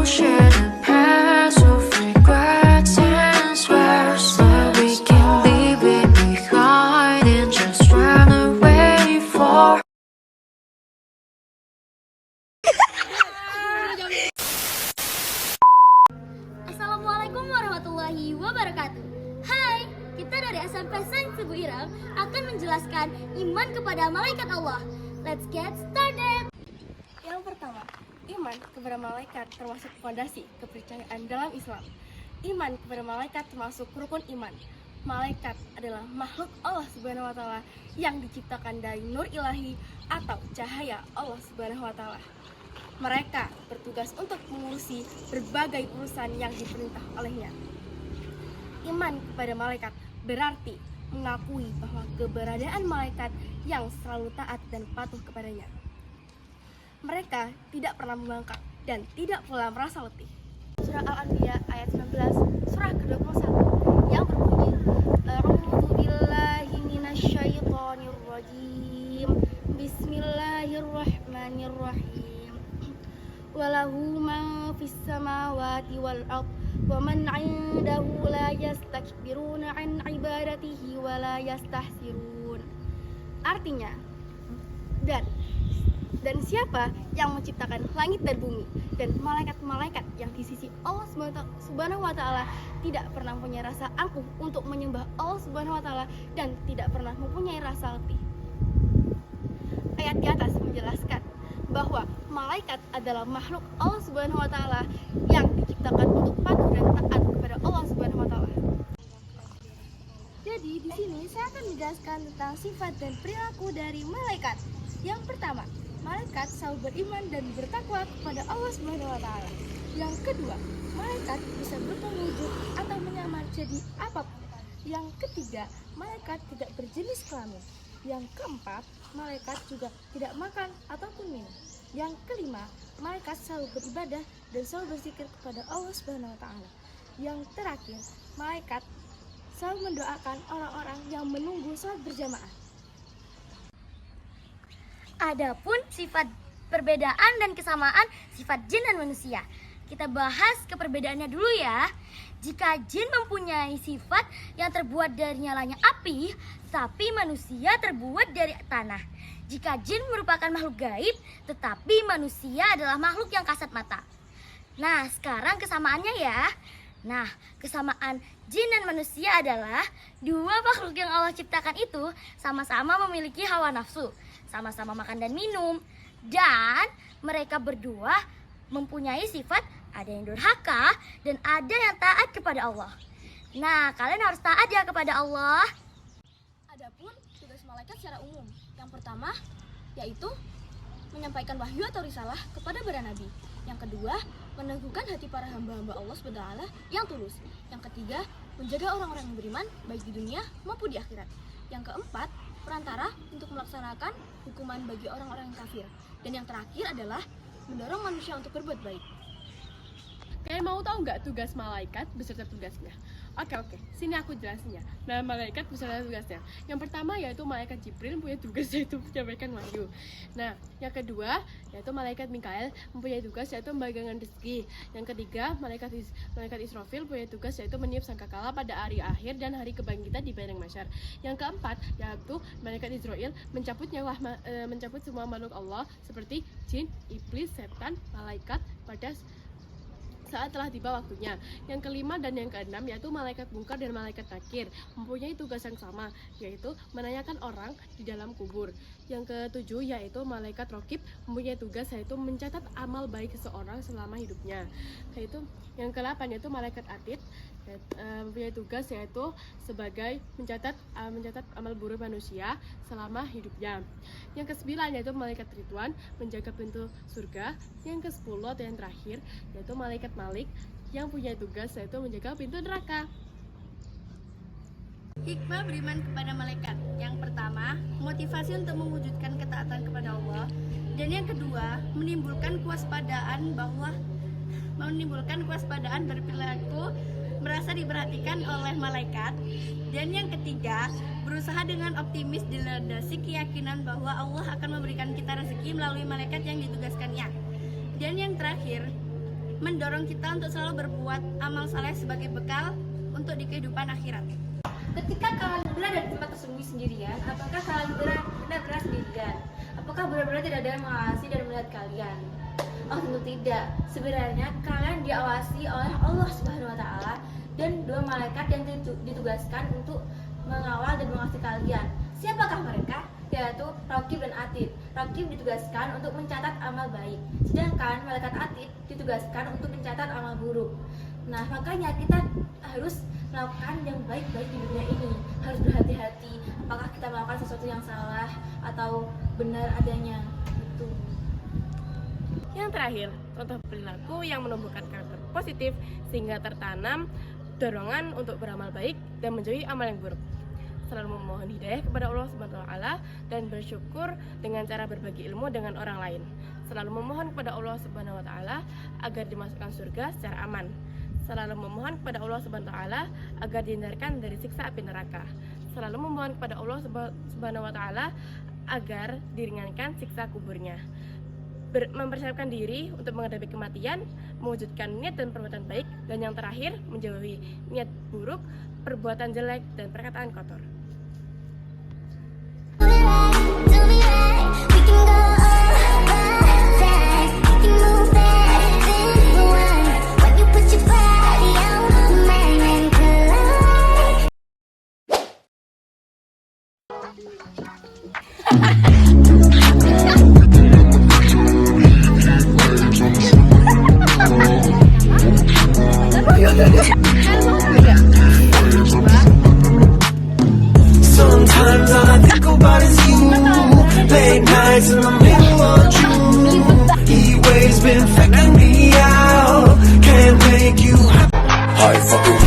share the past of regrets and swears that we can leave it behind and just run away for. Assalamualaikum warahmatullahi wabarakatuh. Hai, kita dari SMP Sains Teguh Ireng akan menjelaskan iman kepada malaikat Allah. Let's get started. Yang pertama, iman kepada malaikat termasuk fondasi kepercayaan dalam Islam. Iman kepada malaikat termasuk rukun iman. Malaikat adalah makhluk Allah Subhanahu wa taala yang diciptakan dari nur ilahi atau cahaya Allah Subhanahu wa taala. Mereka bertugas untuk mengurusi berbagai urusan yang diperintah olehnya. Iman kepada malaikat berarti mengakui bahwa keberadaan malaikat yang selalu taat dan patuh kepadanya. Mereka tidak pernah membangkang dan tidak pula merasa letih. Surah Al-Anbiya ayat 19, surah ke-21 yang berbunyi, A'udzu billahi minasyaitonir rajim. Bismillahirrahmanirrahim. Walahu ma fis samawati wal ard wa man 'indahu la yastakbiruna 'an ibadatihi wa la yastahsirun. Artinya, dan siapa yang menciptakan langit dan bumi dan malaikat-malaikat yang di sisi Allah Subhanahu wa taala tidak pernah mempunyai rasa angkuh untuk menyembah Allah Subhanahu wa taala dan tidak pernah mempunyai rasa letih. Ayat di atas menjelaskan bahwa malaikat adalah makhluk Allah Subhanahu wa taala yang diciptakan untuk patuh dan taat kepada Allah Subhanahu wa taala. Jadi di sini saya akan menjelaskan tentang sifat dan perilaku dari malaikat. Yang pertama, malaikat selalu beriman dan bertakwa kepada Allah Subhanahu wa taala. Yang kedua, malaikat bisa berubah wujud atau menyamar jadi apapun. Yang ketiga, malaikat tidak berjenis kelamin. Yang keempat, malaikat juga tidak makan ataupun minum. Yang kelima, malaikat selalu beribadah dan selalu berzikir kepada Allah Subhanahu wa taala. Yang terakhir, malaikat selalu mendoakan orang-orang yang menunggu sholat berjamaah. Adapun sifat perbedaan dan kesamaan sifat jin dan manusia. Kita bahas keperbedaannya dulu ya. Jika jin mempunyai sifat yang terbuat dari nyalanya api, tapi manusia terbuat dari tanah. Jika jin merupakan makhluk gaib, tetapi manusia adalah makhluk yang kasat mata. Nah, sekarang kesamaannya ya. Nah, kesamaan jin dan manusia adalah dua makhluk yang Allah ciptakan itu sama-sama memiliki hawa nafsu, sama-sama makan dan minum, dan mereka berdua mempunyai sifat ada yang durhaka dan ada yang taat kepada Allah. Nah, kalian harus taat ya kepada Allah. Adapun tugas malaikat secara umum, yang pertama yaitu menyampaikan wahyu atau risalah kepada para nabi. Yang kedua, meneguhkan hati para hamba-hamba Allah SWT yang tulus. Yang ketiga, menjaga orang-orang yang beriman baik di dunia maupun di akhirat. Yang keempat, perantara untuk melaksanakan hukuman bagi orang-orang yang kafir. Dan yang terakhir adalah mendorong manusia untuk berbuat baik. Kalian mau tahu nggak tugas malaikat beserta tugasnya? Oke, sini aku jelasinnya. Nah, malaikat beserta tugasnya. Yang pertama yaitu malaikat Jibril punya tugas yaitu menyampaikan wahyu. Nah, yang kedua yaitu malaikat Mikael mempunyai tugas yaitu membagikan rezeki. Yang ketiga, malaikat Israfil punya tugas yaitu meniup sangkakala pada hari akhir dan hari kebangkitan di padang mahsyar. Yang keempat yaitu malaikat Israel mencabut semua makhluk Allah seperti jin, iblis, setan, malaikat pada saat telah tiba waktunya. Yang kelima dan yang keenam yaitu malaikat mungkar dan malaikat nakir mempunyai tugas yang sama, yaitu menanyakan orang di dalam kubur. Yang ketujuh yaitu malaikat rokib mempunyai tugas yaitu mencatat amal baik seseorang selama hidupnya. Yaitu yang ke-8 yaitu malaikat atid mempunyai tugas yaitu sebagai mencatat amal buruk manusia selama hidupnya. Yang ke-9 yaitu malaikat Ridwan menjaga pintu surga. Yang ke-10 atau yang terakhir yaitu malaikat Malik yang punya tugas yaitu menjaga pintu neraka. Hikmah beriman kepada malaikat. Yang pertama, motivasi untuk mewujudkan ketaatan kepada Allah. Dan yang kedua, menimbulkan kewaspadaan berperilaku merasa diperhatikan oleh malaikat. Dan yang ketiga, berusaha dengan optimis dilandasi keyakinan bahwa Allah akan memberikan kita rezeki melalui malaikat yang ditugaskannya. Dan yang terakhir, mendorong kita untuk selalu berbuat amal saleh sebagai bekal untuk di kehidupan akhirat. Ketika kalian berada di tempat tersembunyi sendirian, apakah kalian benar-benar sendirian? Apakah benar-benar tidak ada yang mengawasi dan melihat kalian? Oh, tentu tidak. Sebenarnya kalian diawasi oleh Allah Subhanahu wa taala dan dua malaikat yang ditugaskan untuk mengawal dan mengawasi kalian. Siapakah mereka? Yaitu Raqib dan Atid. Raqib ditugaskan untuk mencatat amal baik, sedangkan malaikat Atid ditugaskan untuk mencatat amal buruk. Nah, makanya kita harus melakukan yang baik-baik di dunia ini. Harus berhati-hati apakah kita melakukan sesuatu yang salah atau benar adanya. Itu. Yang terakhir, contoh perilaku yang menumbuhkan karakter positif sehingga tertanam dorongan untuk beramal baik dan menjauhi amal yang buruk. Selalu memohon hidayah kepada Allah Subhanahu wa taala dan bersyukur dengan cara berbagi ilmu dengan orang lain. Selalu memohon kepada Allah Subhanahu wa taala agar dimasukkan surga secara aman. Selalu memohon kepada Allah Subhanahu wa taala agar dihindarkan dari siksa api neraka. Selalu memohon kepada Allah Subhanahu wa taala agar diringankan siksa kuburnya. Mempersiapkan diri untuk menghadapi kematian, mewujudkan niat dan perbuatan baik, dan yang terakhir menjauhi niat buruk, perbuatan jelek, dan perkataan kotor. Sometimes all I think about is you. Late nights in the middle of June. Heat waves been faking me out. Can't make you happy. Hi, fucking